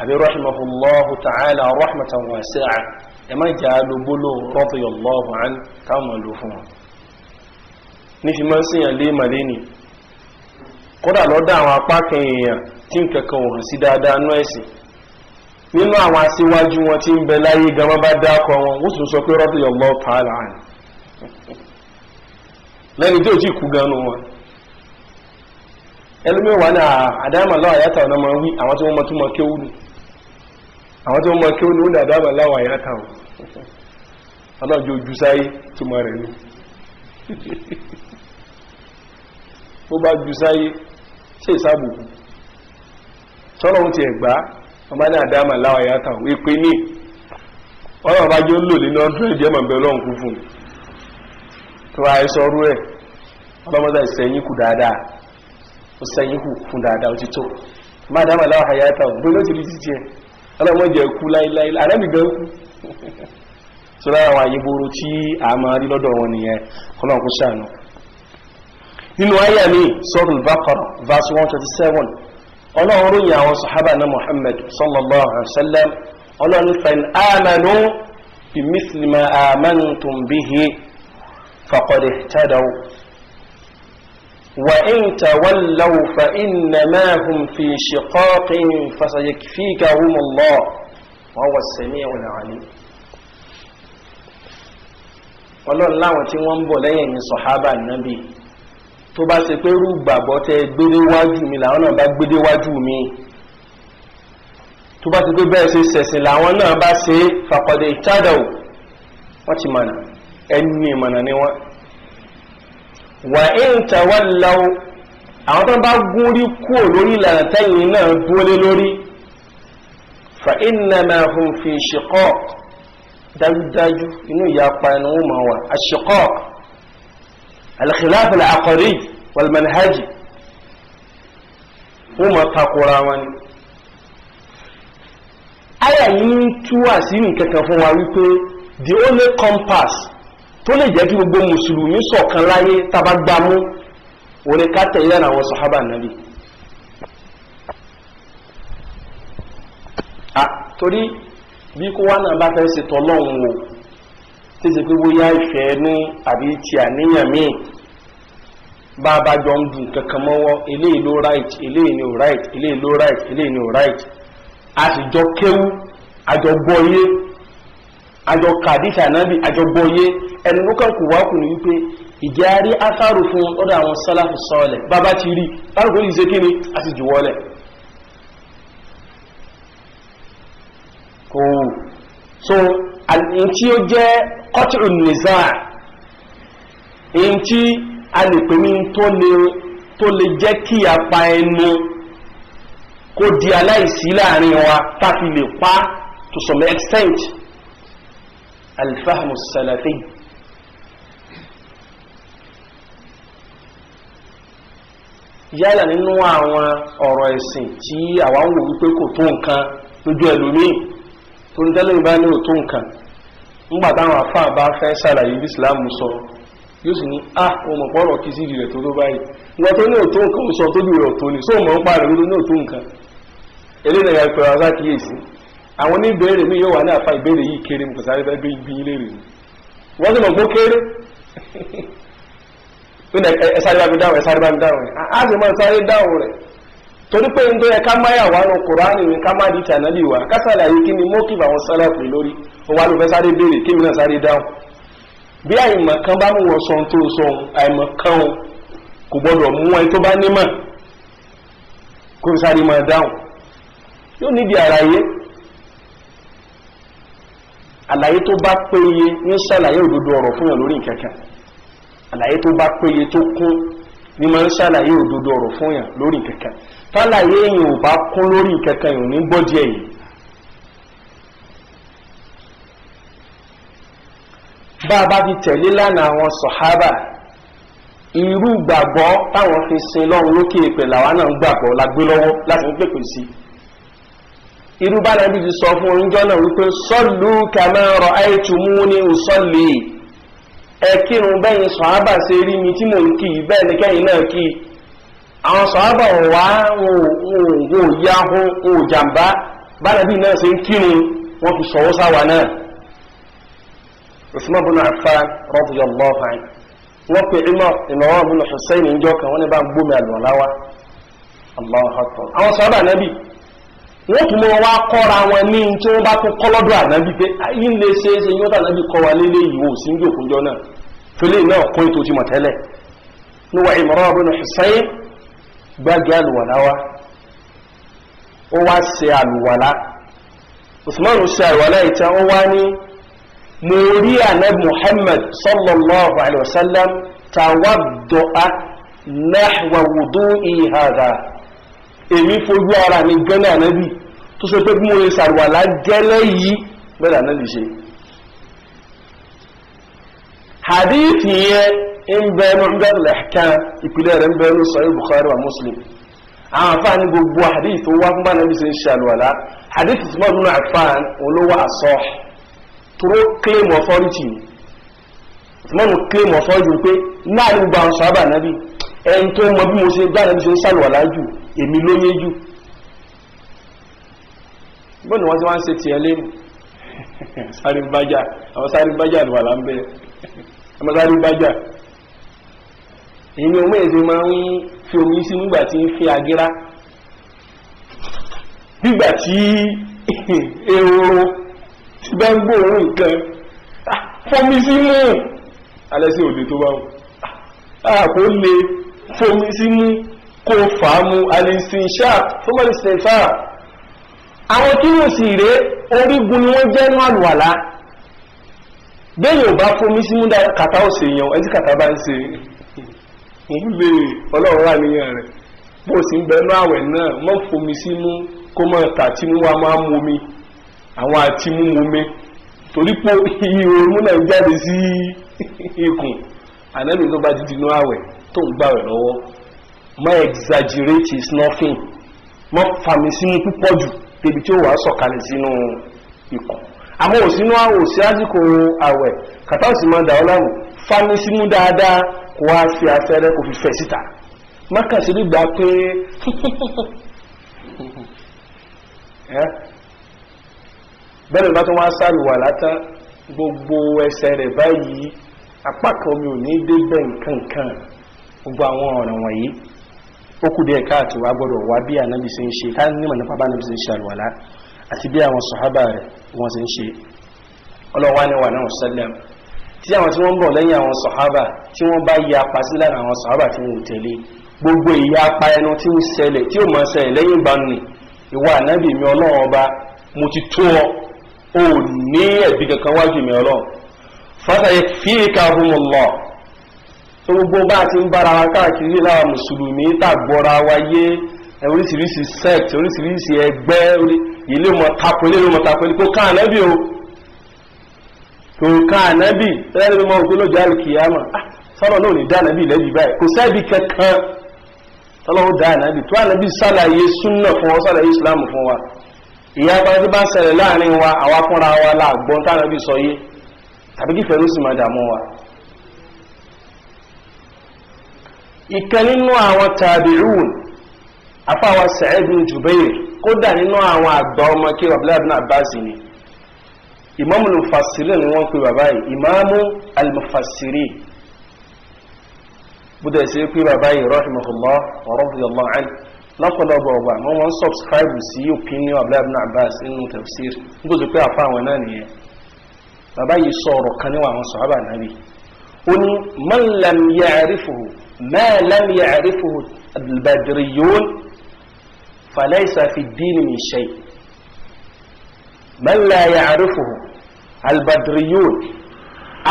àbí rahimahullahu ta'ala rahmatan wasi'a ẹ má jẹ́ alógbóló radiyallahu an káwọn lò fún wọn ní fi máa ń síyàn lé màlé ni kódà lọ́dọ̀ àwọn apá kan èèyàn tí n kankan wọ̀n sí dáadáa nú ẹ̀sìn nínú àwọn aṣíwájú wọn tí ń bẹ láyé gama bá dákọ wọn ó sì sọ pé radiyallahu ta'ala an lẹ́ni tí ó ti kú ganu wọn ẹlùmí wà ní àdámà láwà yátà ọ̀nà máa ń wí àwọn tí wọ́n mọ́ túnmọ̀ kéwú ní àwọn tí wọ́n mọ́ kéwú ní ó dàdámà láwà yátà wọn ọlọ́jọ́ ojú sáyé túnmọ̀ rẹ̀ ní ó bá jù sáyé ṣe ìsábùkù tọ́lọ̀ ti ẹ̀gbá ọmọ ní àdámà láwà yátà wọn èpè ní ọlọ́run bá jẹ́ ó lò nínú ọdún ẹ̀jẹ̀ mọ̀ bẹ́ẹ̀ lọ́nkú fún tó wáyé sọrú ẹ̀ ọlọ́mọdé ìsẹ̀yìn kù dáadáa ó sẹ́yìn kù fún dáadáa ó ti tó máa dámà láwà àyàtà ò gbóná ti rí títí ẹ̀ ọlọ́mọdé kú láíláí àrẹ́mì gan kú tó lára àwọn àyíboro tí a máa rí lọ́dọ̀ wọn nìyẹn ọlọ́run kó ṣàánú nínú àyà ní suratul Baqara verse 127 ọlọ́run ròyìn àwọn sàhábà náà Muhammad sallallahu alaihi wasallam ọlọ́run fa in amanu bimithli ma amantum bihi فقد اهتدوا وإن تولوا فإنما هم في شقاق فسيكفيكهم الله وهو السميع العليم Ọlọ́run láwọn tí wọ́n ń bọ̀ lẹ́yìn ní sọ̀hábà nábì tó bá ṣe pé rú gbàgbọ́ tẹ gbédéwájú mi làwọn náà bá gbédéwájú mi tó bá ṣe pé bẹ́ẹ̀ ṣe ṣẹ̀sìn làwọn náà bá ṣe faqad ihtadaw wọ́n ti mọ̀nà ẹni ìmọ̀nà ni wọ́n wà in tawallaw àwọn tó bá gún rí kúrò lórí ìlànà tẹ́yìn náà dúólé lórí fa innama hum fi shiqaq dájúdájú inú ìyapa ẹnu wọn ma wà ash-shiqaq al-khilaf al-aqdi wal-manhaji wọn ma takora wọn ni àyà yìí ń túwà sí nǹkankan fún wa wípé the only compass tó lè jẹ́ kí gbogbo mùsùlùmí ṣọ̀kan láyé tabagbámú orí ká tẹ̀lé àwọn sàhábà nàbí torí bí kó wá náà bá fẹ́ ṣe tọ́lọ́run wò tí ṣe pé bóyá ìfẹ́ ní àbí ti àníyàn míì bá bá jọ ń dùn kankan mọ́wọ́ eléyìí ló right eléyìí ni ò right eléyìí ló right eléyìí ni ò right a sì jọ kéwú àjọ gbọ́yé àjọ kàdísà náàbí àjọ gbọ́yé ẹni ló kàn kù wá kù ní wípé ìjárí áfàrù fún ọdọ̀ àwọn sálàfù sọ́ọ̀lẹ̀ bàbá ti rí bárùkú ní ìṣe kíni a ti jùwọ́lẹ̀ kò so in tí ó jẹ́ qat'u nizaa in tí a lè pè ní tó lè jẹ́ kí apá ẹnu kó di aláìsí láàrin wa táfi lè pa to some extent الفهم السلفي yálà nínú àwọn ọ̀rọ̀ ẹ̀sìn tí àwa ń wò wípé kò tó nǹkan lójú ẹlòmíì tó ń tẹ́lẹ̀ ìbá ní ò tó nǹkan nígbà táwọn àfáà bá fẹ́ ṣàlàyé bí ìsìláàmù sọ yóò sì ní o mọ̀ pọ́rọ̀ kí sí rẹ̀ tó tó báyìí ìgbà tó ní ò tó nǹkan sọ tó bí rẹ̀ tó ní só mọ̀ ń pa rẹ̀ ló ní ò tó nǹkan eléyìí náà pè wá sákìyèsí àwọn oníbèrè mi yóò wà ní àfa ìbéèrè yìí kéré mo kò sáré fẹ́ bí ilé rè wọ́n sì mọ̀ pé kéré ẹ sáré bá mi dáhùn ẹ sáré bá mi dáhùn ẹ á sì máa sáré dáhùn rẹ̀ torí pé n tó yẹ ká máyà wà nù Kùránì ní ká má di tànàbí wa ká sàlàyé kí ni mọ́kìfà àwọn sálàfù lórí ó wà ló fẹ́ sáré béèrè kí mi náà sáré dáhùn bí àìmọ̀ kan bá mú wọn sọ tó sọ àìmọ̀ kan kò gbọdọ̀ mú ẹni tó bá nímọ̀ kó sáré máa dáhùn yóò nídìí àlàyé tó bá péye ní sàlàyé òdodo ọ̀rọ̀ fún yàn lórí nǹkankan àlàyé tó bá péye tó kún ní máa ń sàlàyé òdodo ọ̀rọ̀ fún yàn lórí nǹkankan tálàyé èèyàn ò bá kún lórí nǹkankan yìí ní gbọ́dí ẹ̀yìn bá a bá fi tẹ̀lé lánàá àwọn sọ̀hábà irú gbàgbọ́ táwọn fi sin lọ́run lókè èpè làwọn náà ń gbàgbọ́ la gbé lọ́wọ́ láti ń pèpè sí irú bá nàbí ti sọ fún oúnjẹ náà wípé sallu kama ra'aytumuni usalli ẹ kírun bẹ́yìn sọ̀hábà ṣe rí mi tí mò ń kí bẹ́ẹ̀ ni kẹ́yìn náà kí àwọn sọ̀hábà wà wọn ò yá hún wọn ò jàǹbá bá nàbí náà ṣe ń kírun wọn fi sọ̀wọ́ sáwà náà Usman bin Affan radiyallahu anhu wọ́n pe Imran bin Hussein ń jọ kan wọ́n ní bá ń gbómi àlùwàláwá Allahu Akbar àwọn sọ̀hábà nàbí wọ́n tún mọ́ wá kọ́ra wọn ní tí wọ́n bá tún kọ́lọ́dọ̀ ànábì pé ayé ń lè ṣe é ṣe yóò tànábì kọ́ wa lélé ìwò sí ń jòkúnjọ́ náà fẹ́lẹ̀ náà kún ètò ti mọ̀ tẹ́lẹ̀ níwà Imran bin Hussein gbájú àlùwàlá wa ó wá ṣe àlùwàlá Usman ṣe àlùwàlá ìta ó wá ní mo rí ànábì Muhammad sallallahu alaihi wasallam tawaddu'a nahwa wudu'i hadha èmi fojú ara mi gẹ́lẹ́ ànábì tó sọ pé bí mo lè sàrùwàlá gẹ́lẹ́ yìí bẹ́ẹ̀ ànábì ṣe hadith yẹn ń bẹnu Umdatul Ahkam ìpìlẹ̀ rẹ̀ ń bẹnu Sahih Bukhari wa Muslim àwọn afáàní gbogbo hadith tó wá fún bá ànábì ṣe ń ṣe àlùwàlá hadith Usman bin Affan olówó àsọ tó claim authority Usman claim authority pé náà ní gbogbo àwọn sàhábà ànábì ẹni tó mọ bí mo ṣe gbá ànábì ṣe ń ṣàlùwàlá jù èmi ló yé jù bọ́ọ̀nù wọ́n tí wọ́n ń ṣe tiẹ̀ lẹ́nu sáré bájá àwọn sáré bájá ló wà láńbẹ́ àwọn sáré bájá èyí ni ọmọ èdè máa ń fi omi sí nígbà tí ń fi agírá nígbà tí ehoro ti bá ń gbóòórùn nǹkan fọmi sí mú alẹ́ sí òde tó bá wù kó lè fọmi sí mú kó fàámú alìsìnṣà tó mọ́ ìsìnfà àwọn tí yóò sì rẹ̀ orígun ni wọ́n jẹ́ ní àlùwàlá bẹ́yìn ò bá fómi sí múdá kàtà òsè èèyàn ẹjí kàtà bá ń ṣe ń lè ọlọ́run wà níyàn rẹ̀ bó sì ń bẹ̀rẹ̀ àwẹ̀ náà mọ́ fómi sí mú kó mọ́ tàtí mú wa máa mú omi àwọn àti mú omi torí pé iye orun náà jáde sí ikùn ànábì tó bá dídì inú àwẹ̀ tó ń gbàwẹ̀ lọ́wọ́ má exaggerate is nothing má fàmì sínú púpọ̀ jù débi tí ó wà sọ̀kalẹ̀ sínú ikùn àmọ́ òsínú òsí àsìkò àwẹ̀ kàtà òsì máa dà ọ́ láàmú fàmì sínú dáadáa kó wá fi afẹ́rẹ́ kò fi fẹ̀ síta má kà sí gbígbà pé bẹ́ẹ̀ bá tó wá sálùwà látàn gbogbo ẹsẹ̀ rẹ̀ báyìí apá kan omi ò ní débẹ̀ nǹkan gbogbo àwọn ọ̀ràn wọ̀nyí ó kù díẹ̀ káàtì wá gbọ́dọ̀ wá bí ànábì ṣe ń ṣe ká nímọ̀ nípa bá ànábì ṣe ń ṣe àlùwàlá àti bí àwọn sàhábà rẹ̀ wọ́n ṣe ń ṣe ọlọ́wà ní wà náà sẹ́lẹ̀m tí àwọn tí wọ́n ń bọ̀ lẹ́yìn àwọn sàhábà tí wọ́n bá ya apá sí lára àwọn sàhábà tí wọ́n tẹ̀lé gbogbo ìyá apá ẹnu tí ń ṣẹlẹ̀ tí ó máa ṣẹlẹ̀ lẹ́yìn ìbánu ìwà ànábì mi ọlọ́run ọba mo ti tó ọ ò ní ẹ̀bí kankan wájú mi ọlọ́run fasayakfikahumullah tó gbogbo bá ti ń bára wa káàkiri láwa mùsùlùmí tàgbọ́ra wáyé oríṣiríṣi sect oríṣiríṣi ẹgbẹ́ ilé mọ̀ tako ilé mọ̀ tako ilé kó ká ànábì o kò ká ànábì tẹ́lẹ̀ bí mọ̀ òkú lójú àlùkìyàmà sọ́nà náà ní dá ànábì lẹ́bi báyìí kò sẹ́bi kankan tọ́lọ́ ó dá ànábì tó ànábì sálàyé súnà fún wa sálàyé ìsìlámù fún wa ìyá bá tí bá ń ṣẹlẹ̀ láàrin wa àwa fúnra wa láàgbọ́n tánàbì sọ yé tàbí kí fẹ̀rù sì máa dààmú wa. ìkan nínú àwọn tàbíùn afáwa Sa'id bin Jubair kódà nínú àwọn àgbà ọmọ kí Abdullah ibn Abbas ni Imam al-Mufassirin ni wọ́n pè bàbá yìí Imamu al-Mufassirin búdẹ̀ sí pé bàbá yìí rahimahullah wa radiyallahu anhu lọ́pọ̀lọpọ̀ ọgbà wọ́n subscribe sí opinion Abdullah ibn Abbas nínú tafsir nígbò tó pé àfá àwọn náà nìyẹn bàbá yìí sọ̀rọ̀ kan níwà àwọn sàhábà Nábì ó ní man lam ya'rifuhu ma lam ya'rifuhu al-badriyun falaysa fi ad-din min shay man la ya'rifuhu al-badriyun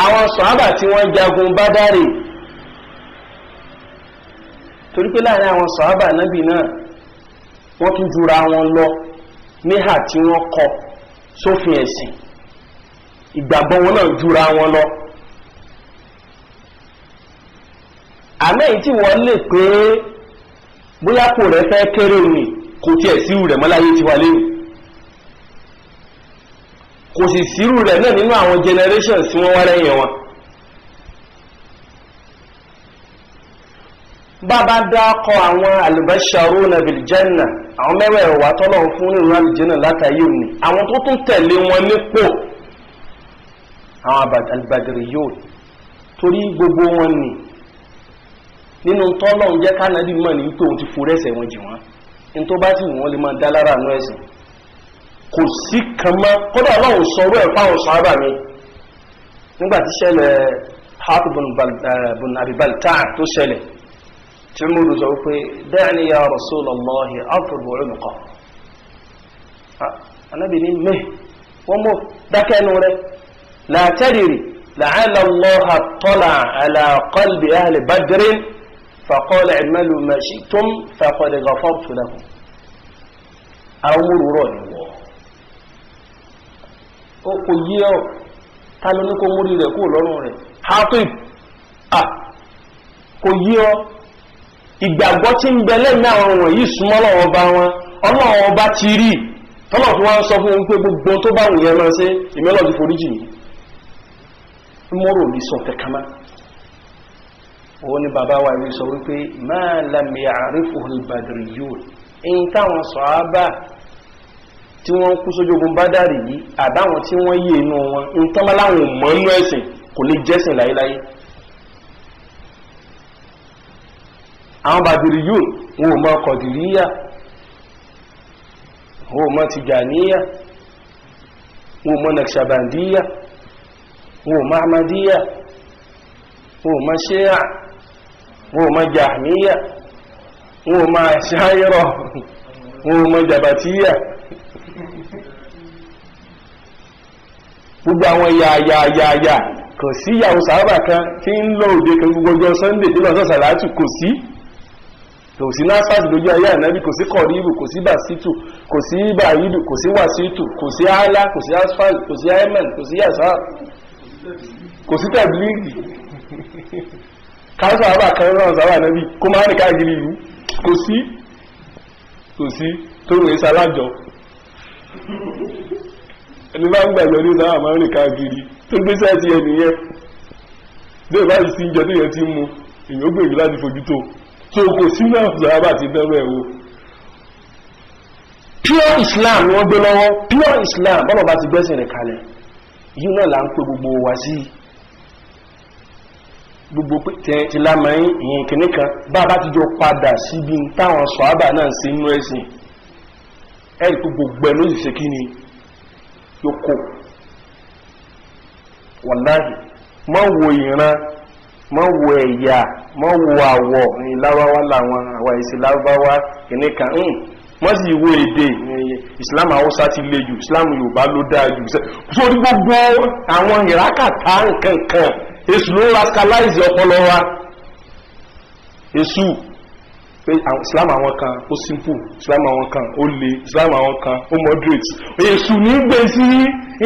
àwọn sàhábà tí wọ́n jagun Bádàrì torí pé láàrin àwọn sàhábà Nábì náà wọ́n tún jura wọn lọ níhà tí wọ́n kọ sófin ẹ̀sìn ìgbàgbọ́ wọn náà jura wọn lọ àmẹ́yìn tí wọ́n lè pé bóyá kò rẹ̀ fẹ́ kéré ní kò tí ẹ̀ sírù rẹ̀ mọ́láyé ti wà lẹ́yìn kò sì sírù rẹ̀ náà nínú àwọn generations tí wọ́n wá lẹ́yìn wọn bàbá dákọ̀ àwọn al-basharuna bil janna àwọn mẹ́wẹ̀ẹ̀wà tọ́lọ̀ fún nínú al-janna látàyè òní àwọn tó tún tẹ̀lé wọn nípò àwọn al-badriyun torí gbogbo wọn ni nínú tọ́lọ̀ jẹ́ kánàdì mọ̀ ní pé òun ti fúrẹ́sẹ̀ wọn jì wọ́n in tó bá tí wọ́n lè máa dá lára àánú ẹ̀sìn kò sí kan mọ́ kódà Ọlọ́run sọ̀rọ̀ ẹ̀ fáwọn sàhábà mi nígbàtí ṣẹlẹ̀ Hatib bin Abi Balta'a tó ṣẹlẹ̀ tí mo rò sọ pé da'ni ya Rasulallahi adrib unuqa Ànábì ní mẹ́ wọ́n mọ́ dákẹ́nu rẹ̀ la tadri la'alla Allaha ittala'a ala qalbi ahli Badrin faqala i'malu ma shi'tum faqad ghafartu lakum àwọn múrùrọ̀ ni wọ́ ó kò yí ọ́ ta ló ní kó múrí rẹ̀ kó lọ́rùn rẹ̀ Hatib kò yí ọ́ ìgbàgbọ́ tí ń bẹ lẹ́mí àwọn wọ̀nyí súnmọ́ Ọlọ́run Ọba wọn Ọlọ́run Ọba ti rí tọ́lọ̀ tí wọ́n sọ fún un pé gbogbo tó bá wùnyẹn máa ṣe ìmẹ́lọ̀ ti foríjì ní mọ́rò ní sọ kẹkàmá òun ni bàbá wa rí sọ wípé ma lam ya'rifuhu al-badriyun èyí táwọn sàhábà tí wọ́n kú sójú ogun Bádàrì yìí àbáwọn tí wọ́n yé inú wọn ń tọ́mọ́ láwọn mọ́ inú ẹ̀sìn kò lè jẹ́sìn láyéláyé àwọn Badriyun wọn ò mọ̀ Qadiriyya wọn ò mọ̀ Tijaniyya wọn ò mọ̀ Naqshbandiyya wọn ò mọ̀ Ahmadiyya wọn ò mọ̀ Shia wọn ò mọ̀ Jahmiyya wọn ò mọ̀ Ash'ariyya wọn ò mọ̀ Jabatiyya gbogbo àwọn yàyàyàyà kò sí ìyàwó sàhábà kan tí ń lọ òde kan gbogbo Sunday tí lọ sọ́sà látù kò sí násàtì lójú ayé Ànábì kò sí kọ̀ríbù kò sí bàsítù kò sí bàyídù kò sí wàsítù kò sí àálá kò sí asfal kò sí ayman kò sí yàsá kò sí tàbílìgì káàsọ̀ àbà kan rán sàhábà Ànábì kó máa ní káàkiri ìlú kò sí tó rẹ̀ sálájọ ẹni bá ń gbàgbọ́ ní sáà máa ń rìn káàkiri tó gbé sẹ́ẹ̀tì ẹnìyẹn bẹ́ẹ̀ bá sì ń jẹ tó yẹ ti mú èyàn ó gbèrú láti fojú tó kò sí náà sàhábà ti dẹ́rọ ẹ̀wọ̀ pure Islam ni wọ́n gbé lọ́wọ́ pure Islam bọ́lọ̀ bá ti gbẹ́sìn rẹ̀ kalẹ̀ yìí náà là ń pè gbogbo wa sí gbogbo ti lámàáyín ìyẹn kìíní kan bá bá ti jọ padà síbi táwọn sàhábà náà ń ṣe inú ẹ̀sìn ẹ̀rì pé gbogbo ẹ̀ ló sì ṣe kí ni yóò wàláhì má wo ìran má wo ẹ̀yà má wo àwọ̀ ní lárúbáwá làwọn àwa ìsì lárúbáwá kìnnìkan wọ́n sì wo èdè Islam Haúsá ti le jù Islam Yorùbá ló dáa jù sórí gbogbo àwọn ìrákàtà nǹkankan èṣù ló rascalize ọpọlọ wa èṣù pé Islam àwọn kan ó simple Islam àwọn kan ó le Islam àwọn kan ó moderate èṣù ní gbé sí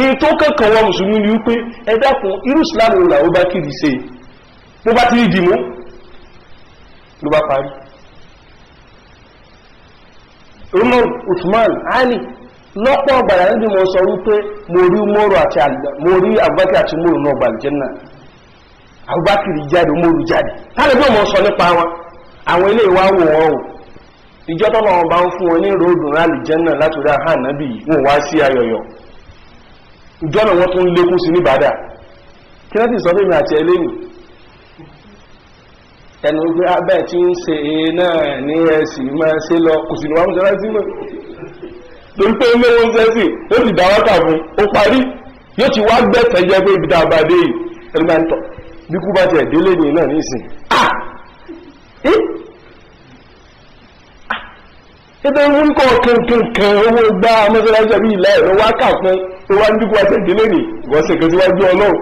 in tó kẹ́kọ̀ọ́ wọn mùsùlùmí ni wípé ẹ dákun irú Islam wo làwọn bá kiri ṣe bó bá ti dì mú ló bá parí Umar Uthman Ali lọ́pọ̀ ọgbàrá níbi mo sọ wípé mo rí Abubakar àti Umaru náà gbà Janna Abubakar jáde Umaru jáde tálẹ́ bí mo sọ nípa wọn àwọn ilé ìwà wò wọ́n o ìjọ tó lọ́wọ́ bá ń fún wọn ní ròdùn àlìjẹ́nà látòrí àhán nábì wọn wá sí ayọ̀yọ̀ ìjọ náà wọ́n tún lékún sí níbàdà kí wọ́n ti sọ fún mi àti ẹlẹ́yìn ẹnu pé abẹ́ tí ń ṣe náà ní ẹ̀sì máa ṣe lọ kò sì ní wọ́n mọ́sálá sí mọ́ torí pé ilé wọn sẹ́sì ó sì dá wákà fún ó parí yóò ti wá gbẹ́sẹ̀ jẹ́ pé ibi tá a bá dé yìí ẹni máa ń tọ̀ bí kú bá ti ẹ̀délé ní náà ní ìsìn ẹgbẹ́ ń kọ́ kankan owó gbá mọ́sálásí bí ìlà ẹ̀rọ wákà fún tó wá ń bí kú bá ti ẹ̀délé ní ìwọ́sẹ̀ kan síwájú ọlọ́run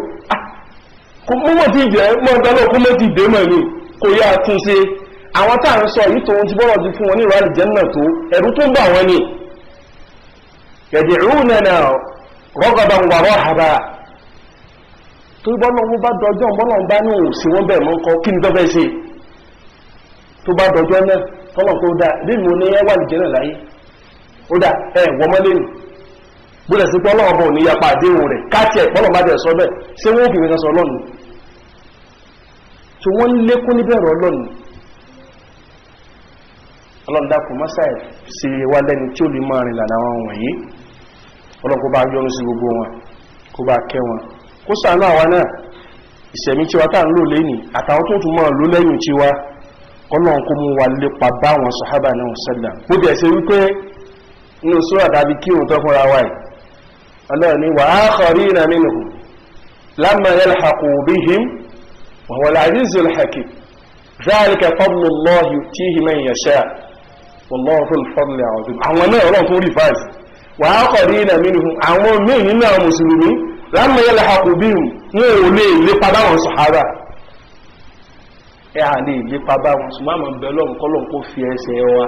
kò mọ́ ti jẹ́ mọ́ntánà kó mọ́ ti dé mọ̀ ní kò yá tún ṣe àwọn tá à ń sọ yìí tó ń ti bọ́rọ̀ ti fún wọn ní ìrọ̀lì jẹ́ náà tó ẹ̀rú tó ń bà wọ́n ni yad'unana raghaban wa rahaba tó bọ́lọ́wọ́ bá dọjọ́ bọ́lọ́wọ́ bá ní òsì wọ́n bẹ̀ mọ́ kọ́ kí ni tó fẹ́ ṣe tó bá dọjọ́ náà tọ́lọ̀ tó dá bí mo ní ẹwà lè jẹ́nà láyé ó dá wọ́mọ́lé nì búrẹ̀ sí pọ́lọ́wọ́ bọ̀ ní yapa àdéhùn rẹ̀ káàkiri ẹ̀ pọ́lọ̀ bá jẹ́ sọ bẹ́ẹ̀ ṣé wọ́n fi ìrìnà sọ lọ́nà tí wọ́n lékún níbẹ̀rẹ̀ ọlọ́nà ọlọ́ndàkùn mọ́sáì sí wá lẹ́ni tí ó lè máa rìn lànà àwọn wọ̀nyí ọlọ́n kó bá yọ́nú sí gbogbo wọn kó bá kẹ́ wọn kó ṣàánú àwa náà ìṣẹ̀mí tiwa tá à ń lò lẹ́yìn àtàwọn tó tún máa lò lẹ́yìn tiwa ọlọ́run kó mú wa lépa bá wọn sàhábà náà sẹ́lá bó jẹ́ ṣe wípé inú sura tàbí kí òun tó fúnra wáyé ọlọ́run ni wa akharina minhum lamma yalhaqu bihim wa huwa al-azizul hakim dhalika fadlullahi yu'tihi man yasha wallahu dhul fadli 'azim àwọn náà ọlọ́run tó rí fáìsì wa akharina minhum àwọn míì nínú àwọn mùsùlùmí lamma yalhaqu bihim wọn ò lè lépa bá wọn sàhábà a lè lépa bá wọn ṣùgbọ́n àmọ́ bẹ́ẹ̀ lọ́run kọ́lọ́n kó fi ẹsẹ̀ wa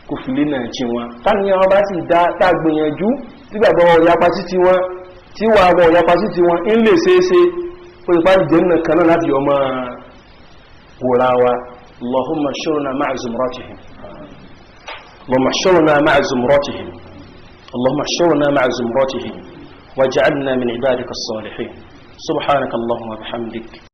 kó fi lé náà jí wọn táwọn wọn bá sì dá tágbìyànjú tí gbàgbọ́ wọn yapa sí ti wọn tí wà wọn yapa sí ti wọn ń lè ṣeéṣe ó lè pàdé jẹ́ nìkan náà láti ọmọ wòrà wa Allahumma shurna ma'a zumratihim Allahumma shurna ma'a zumratihim Allahumma shurna ma'a zumratihim waj'alna min ibadika as-salihin subhanaka Allahumma bihamdik